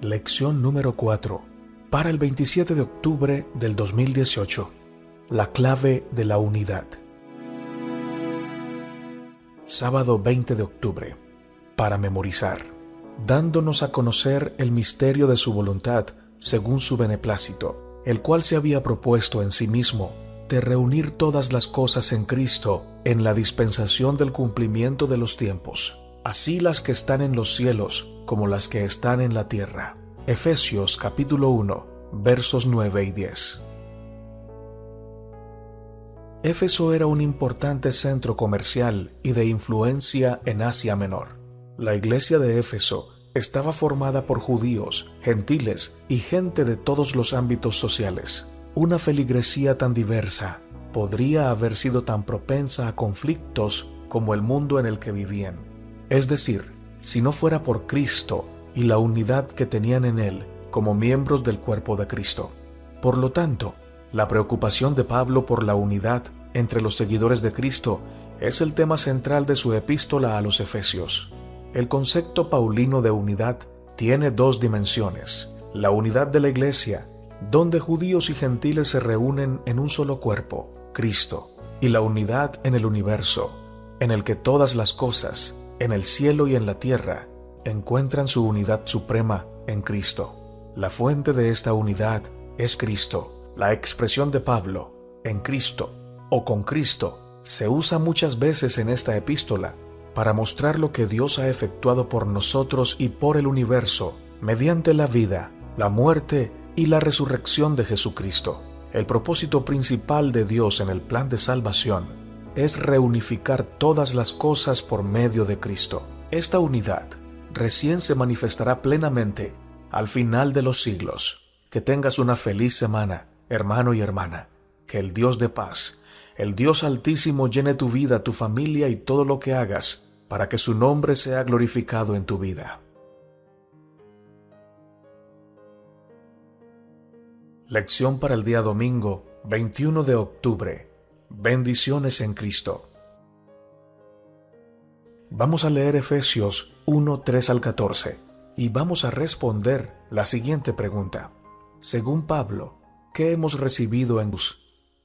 Lección número 4. Para el 27 de octubre del 2018. La clave de la unidad. Sábado 20 de octubre. Para memorizar. Dándonos a conocer el misterio de su voluntad según su beneplácito, el cual se había propuesto en sí mismo de reunir todas las cosas en Cristo en la dispensación del cumplimiento de los tiempos, así las que están en los cielos como las que están en la tierra. Efesios capítulo 1, versos 9 y 10. Éfeso era un importante centro comercial y de influencia en Asia Menor. La iglesia de Éfeso estaba formada por judíos, gentiles y gente de todos los ámbitos sociales. Una feligresía tan diversa podría haber sido tan propensa a conflictos como el mundo en el que vivían. Es decir, si no fuera por Cristo y la unidad que tenían en Él como miembros del cuerpo de Cristo. Por lo tanto, la preocupación de Pablo por la unidad entre los seguidores de Cristo es el tema central de su epístola a los Efesios. El concepto paulino de unidad tiene dos dimensiones: la unidad de la iglesia, donde judíos y gentiles se reúnen en un solo cuerpo, Cristo, y la unidad en el universo, en el que todas las cosas, en el cielo y en la tierra, encuentran su unidad suprema en Cristo. La fuente de esta unidad es Cristo. La expresión de Pablo, en Cristo o con Cristo, se usa muchas veces en esta epístola para mostrar lo que Dios ha efectuado por nosotros y por el universo mediante la vida, la muerte y la resurrección de Jesucristo. El propósito principal de Dios en el plan de salvación es reunificar todas las cosas por medio de Cristo. Esta unidad recién se manifestará plenamente al final de los siglos. Que tengas una feliz semana, hermano y hermana. Que el Dios de paz, el Dios Altísimo, llene tu vida, tu familia y todo lo que hagas, para que su nombre sea glorificado en tu vida. Lección para el día domingo, 21 de octubre. Bendiciones en Cristo. Vamos a leer Efesios 1, 3 al 14 y vamos a responder la siguiente pregunta. Según Pablo, ¿qué hemos recibido en Dios?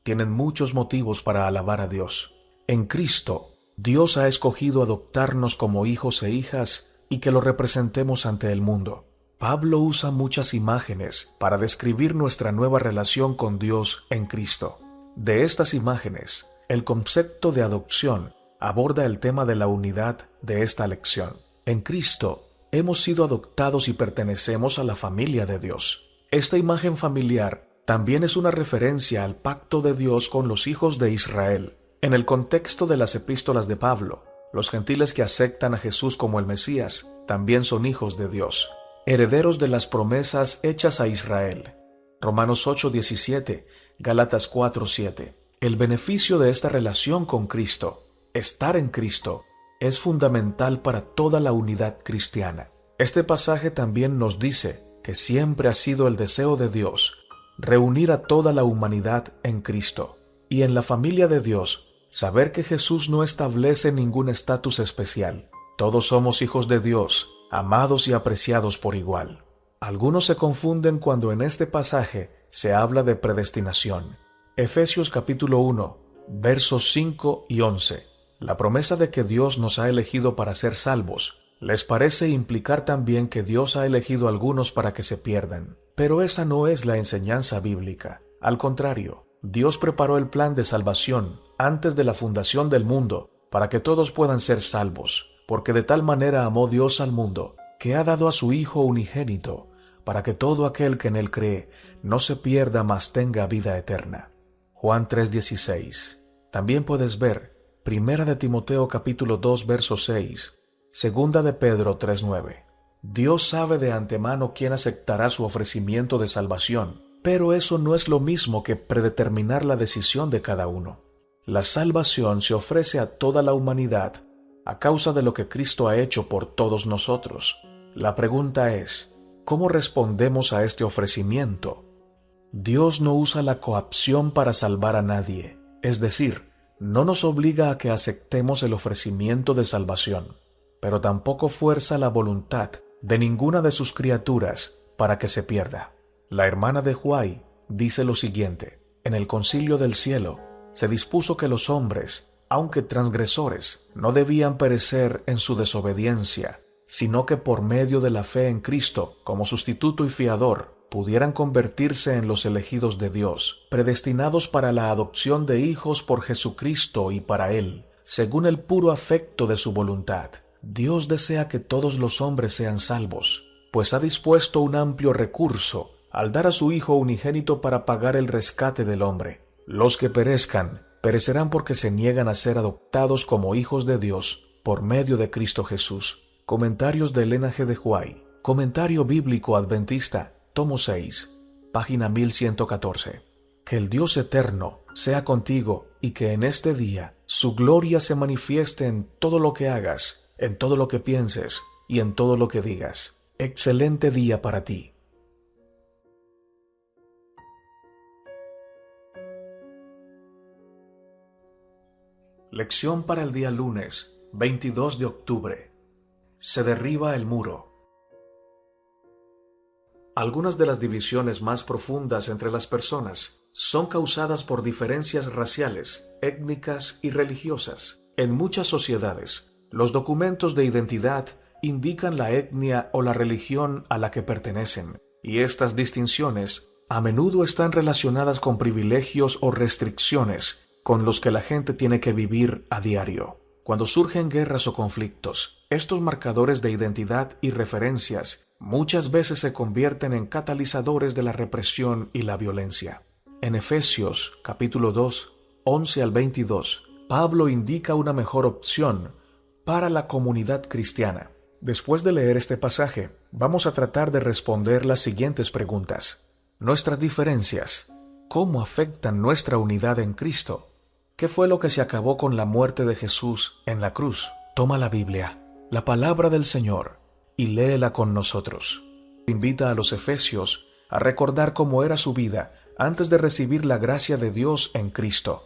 Tienen muchos motivos para alabar a Dios. En Cristo, Dios ha escogido adoptarnos como hijos e hijas y que lo representemos ante el mundo. Pablo usa muchas imágenes para describir nuestra nueva relación con Dios en Cristo. De estas imágenes, el concepto de adopción aborda el tema de la unidad de esta lección. En Cristo, hemos sido adoptados y pertenecemos a la familia de Dios. Esta imagen familiar también es una referencia al pacto de Dios con los hijos de Israel. En el contexto de las epístolas de Pablo, los gentiles que aceptan a Jesús como el Mesías también son hijos de Dios, herederos de las promesas hechas a Israel. Romanos 8:17, Gálatas 4:7. El beneficio de esta relación con Cristo, estar en Cristo, es fundamental para toda la unidad cristiana. Este pasaje también nos dice que siempre ha sido el deseo de Dios reunir a toda la humanidad en Cristo. Y en la familia de Dios, saber que Jesús no establece ningún estatus especial. Todos somos hijos de Dios, amados y apreciados por igual. Algunos se confunden cuando en este pasaje se habla de predestinación. Efesios capítulo 1, versos 5 y 11. La promesa de que Dios nos ha elegido para ser salvos les parece implicar también que Dios ha elegido a algunos para que se pierdan. Pero esa no es la enseñanza bíblica. Al contrario, Dios preparó el plan de salvación antes de la fundación del mundo para que todos puedan ser salvos, porque de tal manera amó Dios al mundo, que ha dado a su Hijo unigénito, para que todo aquel que en Él cree no se pierda, mas tenga vida eterna. Juan 3:16. También puedes ver Primera de Timoteo capítulo 2 verso 6, Segunda de Pedro 3:9. Dios sabe de antemano quién aceptará su ofrecimiento de salvación, pero eso no es lo mismo que predeterminar la decisión de cada uno. La salvación se ofrece a toda la humanidad a causa de lo que Cristo ha hecho por todos nosotros. La pregunta es, ¿cómo respondemos a este ofrecimiento? Dios no usa la coacción para salvar a nadie, es decir, no nos obliga a que aceptemos el ofrecimiento de salvación, pero tampoco fuerza la voluntad de ninguna de sus criaturas para que se pierda. La hermana de Huay dice lo siguiente: en el concilio del cielo se dispuso que los hombres, aunque transgresores, no debían perecer en su desobediencia, sino que por medio de la fe en Cristo, como sustituto y fiador, pudieran convertirse en los elegidos de Dios, predestinados para la adopción de hijos por Jesucristo y para Él, según el puro afecto de su voluntad. Dios desea que todos los hombres sean salvos, pues ha dispuesto un amplio recurso al dar a su Hijo unigénito para pagar el rescate del hombre. Los que perezcan, perecerán porque se niegan a ser adoptados como hijos de Dios por medio de Cristo Jesús. Comentarios de Elena G. de Huay. Comentario Bíblico Adventista, tomo 6, página 1114. Que el Dios eterno sea contigo y que en este día su gloria se manifieste en todo lo que hagas, en todo lo que pienses y en todo lo que digas. Excelente día para ti. Lección para el día lunes, 22 de octubre. Se derriba el muro. Algunas de las divisiones más profundas entre las personas son causadas por diferencias raciales, étnicas y religiosas. En muchas sociedades, los documentos de identidad indican la etnia o la religión a la que pertenecen, y estas distinciones a menudo están relacionadas con privilegios o restricciones con los que la gente tiene que vivir a diario. Cuando surgen guerras o conflictos, estos marcadores de identidad y referencias muchas veces se convierten en catalizadores de la represión y la violencia. En Efesios capítulo 2, 11 al 22, Pablo indica una mejor opción para la comunidad cristiana. Después de leer este pasaje, vamos a tratar de responder las siguientes preguntas. Nuestras diferencias, ¿cómo afectan nuestra unidad en Cristo? ¿Qué fue lo que se acabó con la muerte de Jesús en la cruz? Toma la Biblia, la palabra del Señor, y léela con nosotros. Invita a los efesios a recordar cómo era su vida antes de recibir la gracia de Dios en Cristo.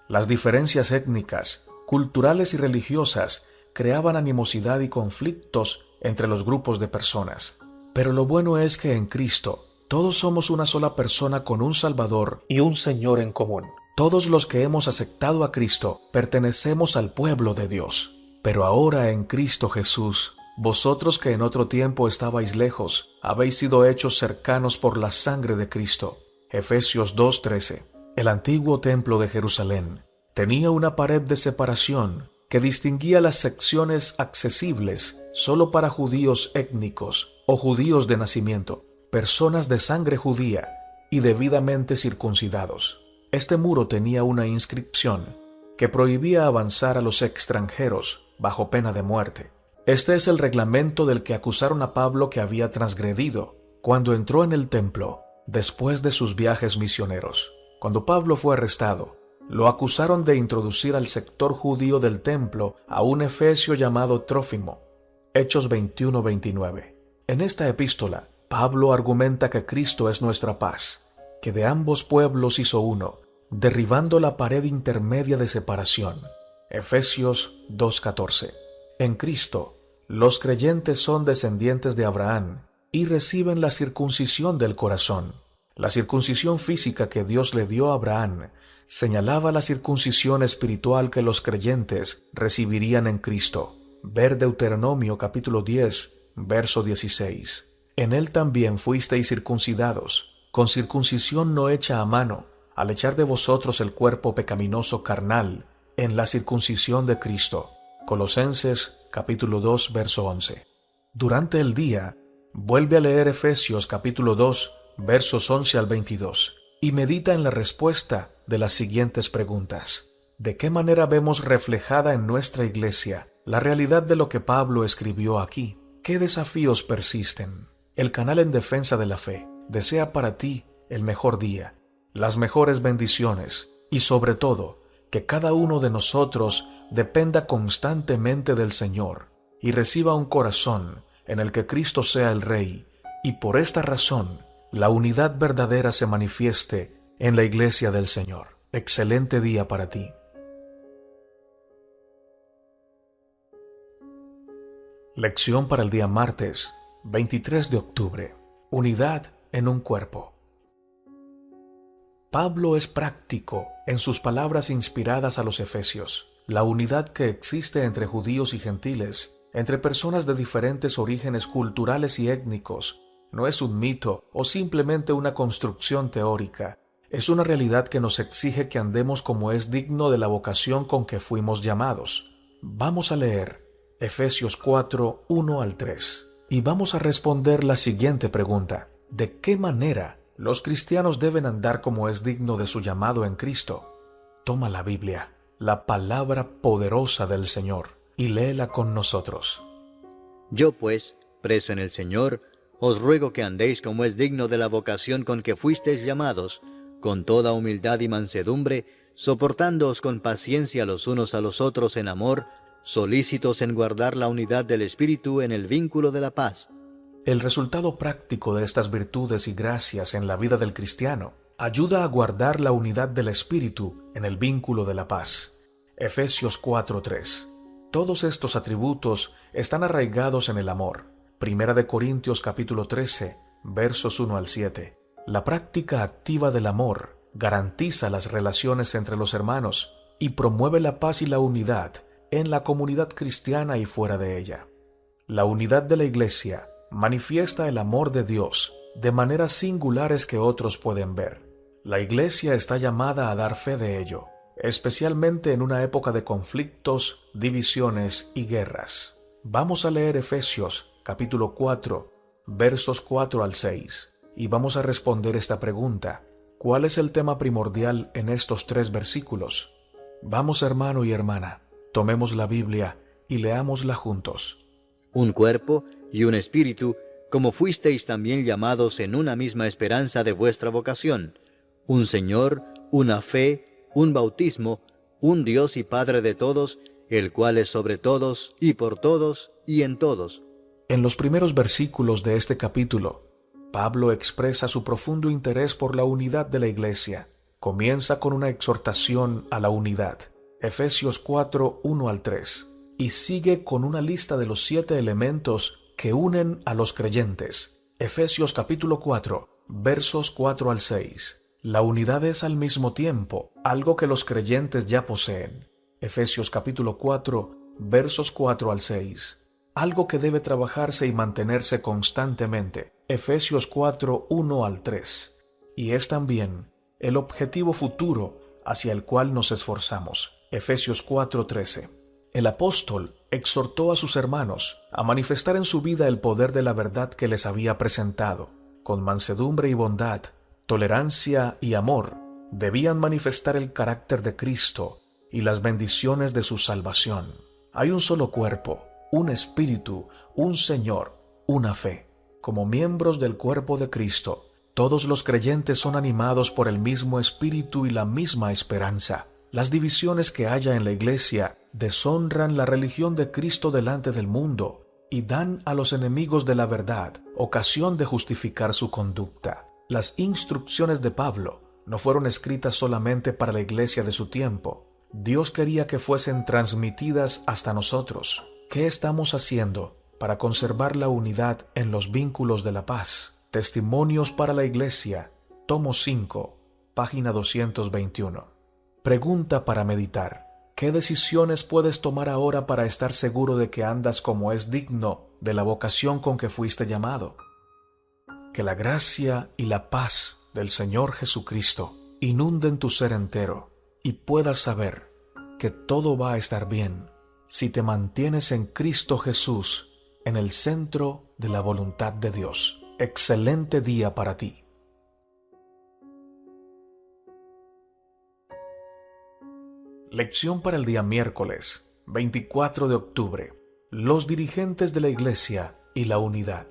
Las diferencias étnicas, culturales y religiosas creaban animosidad y conflictos entre los grupos de personas. Pero lo bueno es que en Cristo todos somos una sola persona con un Salvador y un Señor en común. Todos los que hemos aceptado a Cristo pertenecemos al pueblo de Dios. Pero ahora en Cristo Jesús, vosotros que en otro tiempo estabais lejos, habéis sido hechos cercanos por la sangre de Cristo. Efesios 2:13. El antiguo templo de Jerusalén tenía una pared de separación que distinguía las secciones accesibles solo para judíos étnicos o judíos de nacimiento, personas de sangre judía y debidamente circuncidados. Este muro tenía una inscripción que prohibía avanzar a los extranjeros bajo pena de muerte. Este es el reglamento del que acusaron a Pablo que había transgredido cuando entró en el templo después de sus viajes misioneros. Cuando Pablo fue arrestado, lo acusaron de introducir al sector judío del templo a un efesio llamado Trófimo. Hechos 21-29. En esta epístola, Pablo argumenta que Cristo es nuestra paz, que de ambos pueblos hizo uno, derribando la pared intermedia de separación. Efesios 2:14. En Cristo, los creyentes son descendientes de Abraham y reciben la circuncisión del corazón. La circuncisión física que Dios le dio a Abraham señalaba la circuncisión espiritual que los creyentes recibirían en Cristo. Ver Deuteronomio capítulo 10, verso 16. En él también fuisteis circuncidados, con circuncisión no hecha a mano, al echar de vosotros el cuerpo pecaminoso carnal, en la circuncisión de Cristo. Colosenses capítulo 2, verso 11. Durante el día, vuelve a leer Efesios capítulo 2, versos 11 al 22, y medita en la respuesta de las siguientes preguntas. ¿De qué manera vemos reflejada en nuestra iglesia la realidad de lo que Pablo escribió aquí? ¿Qué desafíos persisten? El canal en defensa de la fe desea para ti el mejor día, las mejores bendiciones y sobre todo, que cada uno de nosotros dependa constantemente del Señor y reciba un corazón en el que Cristo sea el Rey, y por esta razón la unidad verdadera se manifieste en la iglesia del Señor. Excelente día para ti. Lección para el día martes, 23 de octubre. Unidad en un cuerpo. Pablo es práctico en sus palabras inspiradas a los Efesios. La unidad que existe entre judíos y gentiles, entre personas de diferentes orígenes culturales y étnicos, no es un mito o simplemente una construcción teórica. Es una realidad que nos exige que andemos como es digno de la vocación con que fuimos llamados. Vamos a leer Efesios 4, 1 al 3, y vamos a responder la siguiente pregunta: ¿de qué manera los cristianos deben andar como es digno de su llamado en Cristo? Toma la Biblia, la palabra poderosa del Señor, y léela con nosotros. Yo pues, preso en el Señor, os ruego que andéis como es digno de la vocación con que fuisteis llamados, con toda humildad y mansedumbre, soportándoos con paciencia los unos a los otros en amor, solícitos en guardar la unidad del Espíritu en el vínculo de la paz. El resultado práctico de estas virtudes y gracias en la vida del cristiano ayuda a guardar la unidad del Espíritu en el vínculo de la paz. Efesios 4:3. Todos estos atributos están arraigados en el amor. Primera de Corintios capítulo 13, versos 1 al 7. La práctica activa del amor garantiza las relaciones entre los hermanos y promueve la paz y la unidad en la comunidad cristiana y fuera de ella. La unidad de la Iglesia manifiesta el amor de Dios de maneras singulares que otros pueden ver. La Iglesia está llamada a dar fe de ello, especialmente en una época de conflictos, divisiones y guerras. Vamos a leer Efesios capítulo 4, versos 4 al 6, y vamos a responder esta pregunta: ¿cuál es el tema primordial en estos 3 versículos? Vamos, hermano y hermana, tomemos la Biblia y leámosla juntos. Un cuerpo y un espíritu, como fuisteis también llamados en una misma esperanza de vuestra vocación. Un Señor, una fe, un bautismo, un Dios y Padre de todos, el cual es sobre todos, y por todos, y en todos. En los primeros versículos de este capítulo, Pablo expresa su profundo interés por la unidad de la Iglesia. Comienza con una exhortación a la unidad, Efesios 4, 1 al 3, y sigue con una lista de los 7 elementos que unen a los creyentes, Efesios capítulo 4, versos 4 al 6. La unidad es al mismo tiempo algo que los creyentes ya poseen, Efesios capítulo 4, versos 4 al 6. Algo que debe trabajarse y mantenerse constantemente, Efesios 4, 1 al 3. Y es también el objetivo futuro hacia el cual nos esforzamos, Efesios 4, 13. El apóstol exhortó a sus hermanos a manifestar en su vida el poder de la verdad que les había presentado. Con mansedumbre y bondad, tolerancia y amor, debían manifestar el carácter de Cristo y las bendiciones de su salvación. Hay un solo cuerpo, un espíritu, un Señor, una fe. Como miembros del cuerpo de Cristo, todos los creyentes son animados por el mismo espíritu y la misma esperanza. Las divisiones que haya en la Iglesia deshonran la religión de Cristo delante del mundo y dan a los enemigos de la verdad ocasión de justificar su conducta. Las instrucciones de Pablo no fueron escritas solamente para la Iglesia de su tiempo. Dios quería que fuesen transmitidas hasta nosotros. ¿Qué estamos haciendo para conservar la unidad en los vínculos de la paz? Testimonios para la Iglesia, tomo 5, página 221. Pregunta para meditar: ¿qué decisiones puedes tomar ahora para estar seguro de que andas como es digno de la vocación con que fuiste llamado? Que la gracia y la paz del Señor Jesucristo inunden tu ser entero y puedas saber que todo va a estar bien si te mantienes en Cristo Jesús, en el centro de la voluntad de Dios. Excelente día para ti. Lección para el día miércoles, 24 de octubre. Los dirigentes de la Iglesia y la unidad.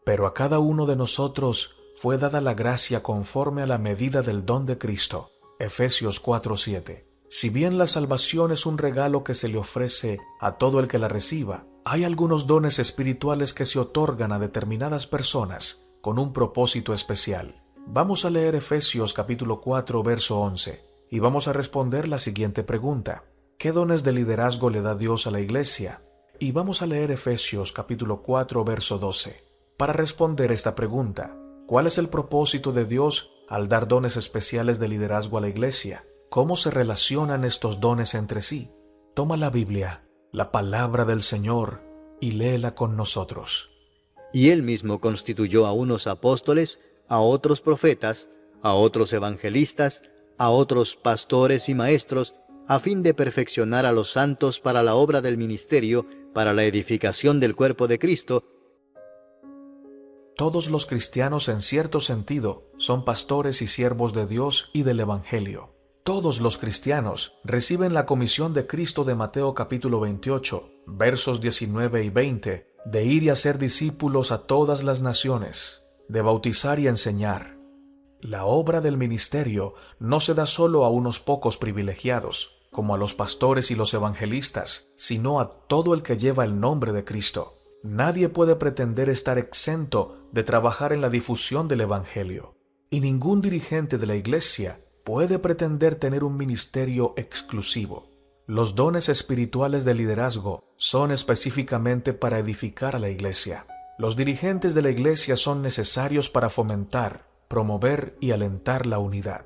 Pero a cada uno de nosotros fue dada la gracia conforme a la medida del don de Cristo. Efesios 4:7. Si bien la salvación es un regalo que se le ofrece a todo el que la reciba, hay algunos dones espirituales que se otorgan a determinadas personas con un propósito especial. Vamos a leer Efesios capítulo 4, verso 11, y vamos a responder la siguiente pregunta: ¿qué dones de liderazgo le da Dios a la Iglesia? Y vamos a leer Efesios capítulo 4, verso 12. Para responder esta pregunta, ¿cuál es el propósito de Dios al dar dones especiales de liderazgo a la iglesia? ¿Cómo se relacionan estos dones entre sí? Toma la Biblia, la palabra del Señor, y léela con nosotros. Y él mismo constituyó a unos apóstoles, a otros profetas, a otros evangelistas, a otros pastores y maestros, a fin de perfeccionar a los santos para la obra del ministerio, para la edificación del cuerpo de Cristo. Todos los cristianos, en cierto sentido, son pastores y siervos de Dios y del Evangelio. Todos los cristianos reciben la comisión de Cristo de Mateo capítulo 28, versos 19 y 20, de ir y hacer discípulos a todas las naciones, de bautizar y enseñar. La obra del ministerio no se da solo a unos pocos privilegiados, como a los pastores y los evangelistas, sino a todo el que lleva el nombre de Cristo. Nadie puede pretender estar exento de trabajar en la difusión del Evangelio, y ningún dirigente de la Iglesia puede pretender tener un ministerio exclusivo. Los dones espirituales de liderazgo son específicamente para edificar a la Iglesia. Los dirigentes de la Iglesia son necesarios para fomentar, promover y alentar la unidad.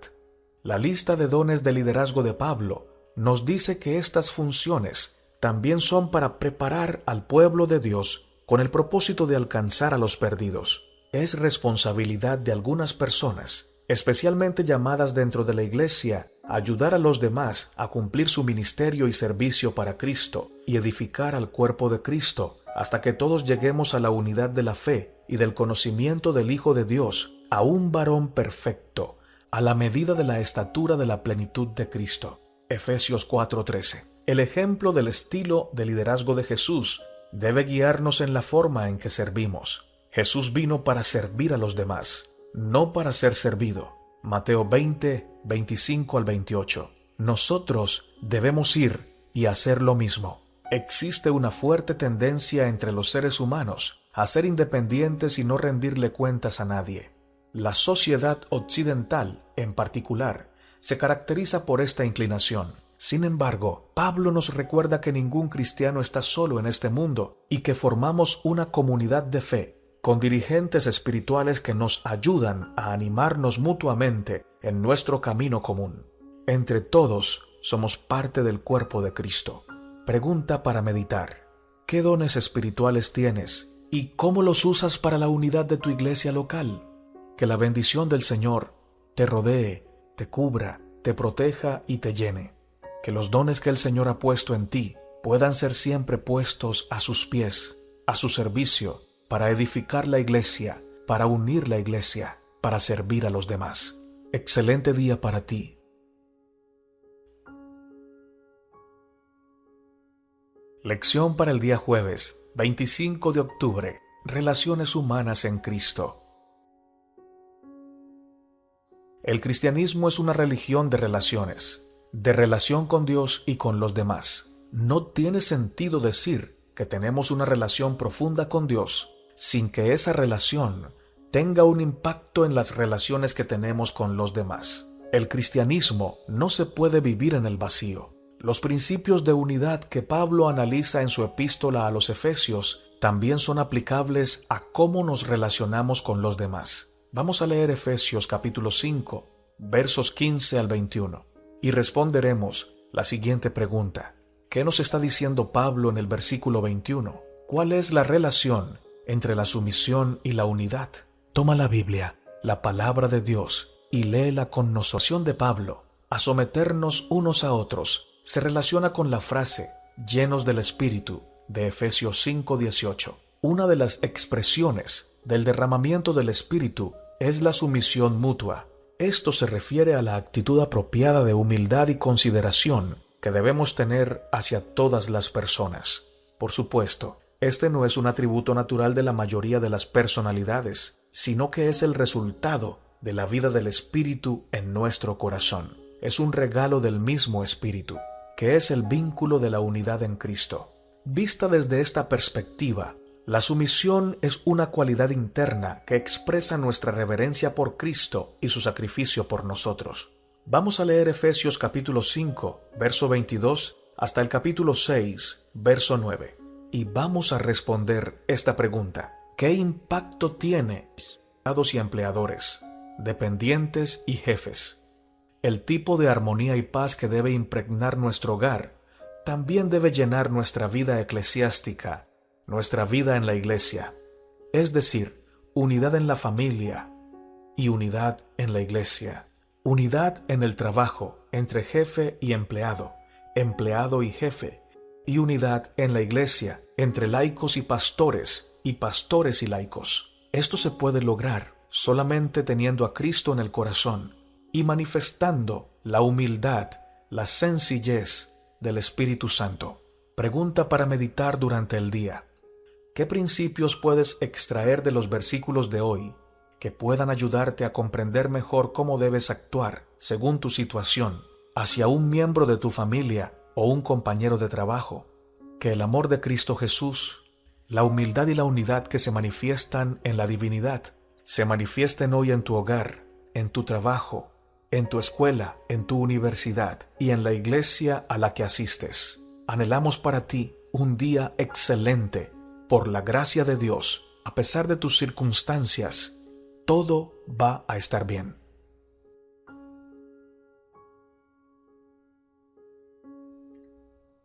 La lista de dones de liderazgo de Pablo nos dice que estas funciones también son para preparar al pueblo de Dios con el propósito de alcanzar a los perdidos. Es responsabilidad de algunas personas, especialmente llamadas dentro de la Iglesia, a ayudar a los demás a cumplir su ministerio y servicio para Cristo y edificar al cuerpo de Cristo hasta que todos lleguemos a la unidad de la fe y del conocimiento del Hijo de Dios, a un varón perfecto, a la medida de la estatura de la plenitud de Cristo. Efesios 4:13. El ejemplo del estilo de liderazgo de Jesús debe guiarnos en la forma en que servimos. Jesús vino para servir a los demás, no para ser servido. Mateo 20, 25 al 28. Nosotros debemos ir y hacer lo mismo. Existe una fuerte tendencia entre los seres humanos a ser independientes y no rendirle cuentas a nadie. La sociedad occidental, en particular, se caracteriza por esta inclinación. Sin embargo, Pablo nos recuerda que ningún cristiano está solo en este mundo y que formamos una comunidad de fe, con dirigentes espirituales que nos ayudan a animarnos mutuamente en nuestro camino común. Entre todos somos parte del cuerpo de Cristo. Pregunta para meditar: ¿qué dones espirituales tienes y cómo los usas para la unidad de tu iglesia local? Que la bendición del Señor te rodee, te cubra, te proteja y te llene. Que los dones que el Señor ha puesto en ti puedan ser siempre puestos a sus pies, a su servicio, para edificar la iglesia, para unir la iglesia, para servir a los demás. Excelente día para ti. Lección para el día jueves, 25 de octubre. Relaciones humanas en Cristo. El cristianismo es una religión de relaciones, de relación con Dios y con los demás. No tiene sentido decir que tenemos una relación profunda con Dios sin que esa relación tenga un impacto en las relaciones que tenemos con los demás. El cristianismo no se puede vivir en el vacío. Los principios de unidad que Pablo analiza en su epístola a los Efesios también son aplicables a cómo nos relacionamos con los demás. Vamos a leer Efesios capítulo 5, versos 15 al 21, y responderemos la siguiente pregunta. ¿Qué nos está diciendo Pablo en el versículo 21? ¿Cuál es la relación entre la sumisión y la unidad? Toma la Biblia, la palabra de Dios, y léela con nosotros. De Pablo a someternos unos a otros se relaciona con la frase llenos del Espíritu de Efesios 5:18. Una de las expresiones del derramamiento del Espíritu es la sumisión mutua. Esto se refiere a la actitud apropiada de humildad y consideración que debemos tener hacia todas las personas. Por supuesto, este no es un atributo natural de la mayoría de las personalidades, sino que es el resultado de la vida del Espíritu en nuestro corazón. Es un regalo del mismo Espíritu, que es el vínculo de la unidad en Cristo. Vista desde esta perspectiva, la sumisión es una cualidad interna que expresa nuestra reverencia por Cristo y su sacrificio por nosotros. Vamos a leer Efesios capítulo 5, verso 22, hasta el capítulo 6, verso 9, y vamos a responder esta pregunta. ¿Qué impacto tiene empleados y empleadores, dependientes y jefes? El tipo de armonía y paz que debe impregnar nuestro hogar también debe llenar nuestra vida eclesiástica, nuestra vida en la iglesia, es decir, unidad en la familia y unidad en la iglesia, unidad en el trabajo entre jefe y empleado, empleado y jefe, y unidad en la iglesia entre laicos y pastores y laicos. Esto se puede lograr solamente teniendo a Cristo en el corazón y manifestando la humildad, la sencillez del Espíritu Santo. Pregunta para meditar durante el día. ¿Qué principios puedes extraer de los versículos de hoy que puedan ayudarte a comprender mejor cómo debes actuar según tu situación hacia un miembro de tu familia o un compañero de trabajo? Que el amor de Cristo Jesús, la humildad y la unidad que se manifiestan en la divinidad, se manifiesten hoy en tu hogar, en tu trabajo, en tu escuela, en tu universidad y en la iglesia a la que asistes. Anhelamos para ti un día excelente. Por la gracia de Dios, a pesar de tus circunstancias, todo va a estar bien.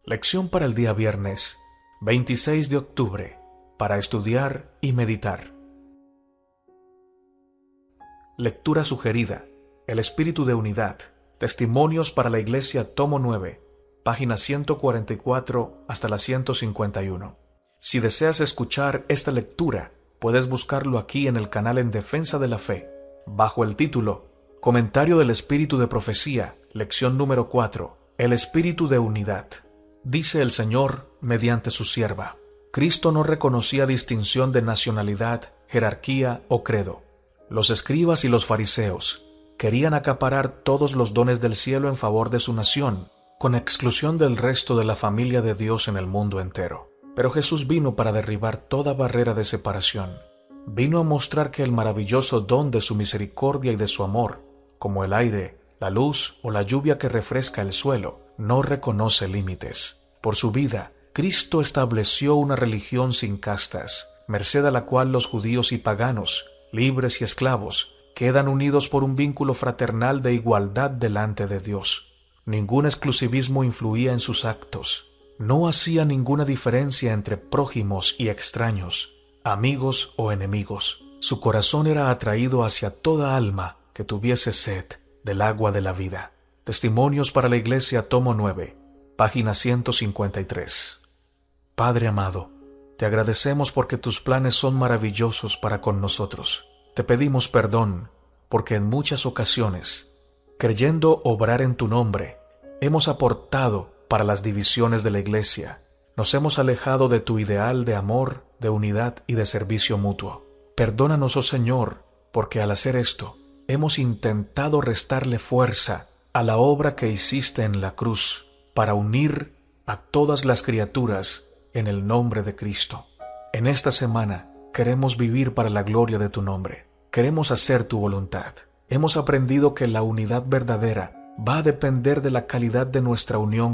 Lección para el día viernes, 26 de octubre, para estudiar y meditar. Lectura sugerida: El espíritu de unidad. Testimonios para la Iglesia, tomo 9, páginas 144 hasta la 151. Si deseas escuchar esta lectura, puedes buscarlo aquí en el canal En Defensa de la Fe, bajo el título Comentario del Espíritu de Profecía, lección número 4, El Espíritu de Unidad. Dice el Señor mediante su sierva: Cristo no reconocía distinción de nacionalidad, jerarquía o credo. Los escribas y los fariseos querían acaparar todos los dones del cielo en favor de su nación, con exclusión del resto de la familia de Dios en el mundo entero. Pero Jesús vino para derribar toda barrera de separación. Vino a mostrar que el maravilloso don de su misericordia y de su amor, como el aire, la luz o la lluvia que refresca el suelo, no reconoce límites. Por su vida, Cristo estableció una religión sin castas, merced a la cual los judíos y paganos, libres y esclavos, quedan unidos por un vínculo fraternal de igualdad delante de Dios. Ningún exclusivismo influía en sus actos. No hacía ninguna diferencia entre prójimos y extraños, amigos o enemigos. Su corazón era atraído hacia toda alma que tuviese sed del agua de la vida. Testimonios para la Iglesia, tomo 9, página 153. Padre amado, te agradecemos porque tus planes son maravillosos para con nosotros. Te pedimos perdón porque en muchas ocasiones, creyendo obrar en tu nombre, hemos aportado para las divisiones de la Iglesia. Nos hemos alejado de tu ideal de amor, de unidad y de servicio mutuo. Perdónanos, oh Señor, porque al hacer esto, hemos intentado restarle fuerza a la obra que hiciste en la cruz para unir a todas las criaturas en el nombre de Cristo. En esta semana queremos vivir para la gloria de tu nombre. Queremos hacer tu voluntad. Hemos aprendido que la unidad verdadera va a depender de la calidad de nuestra unión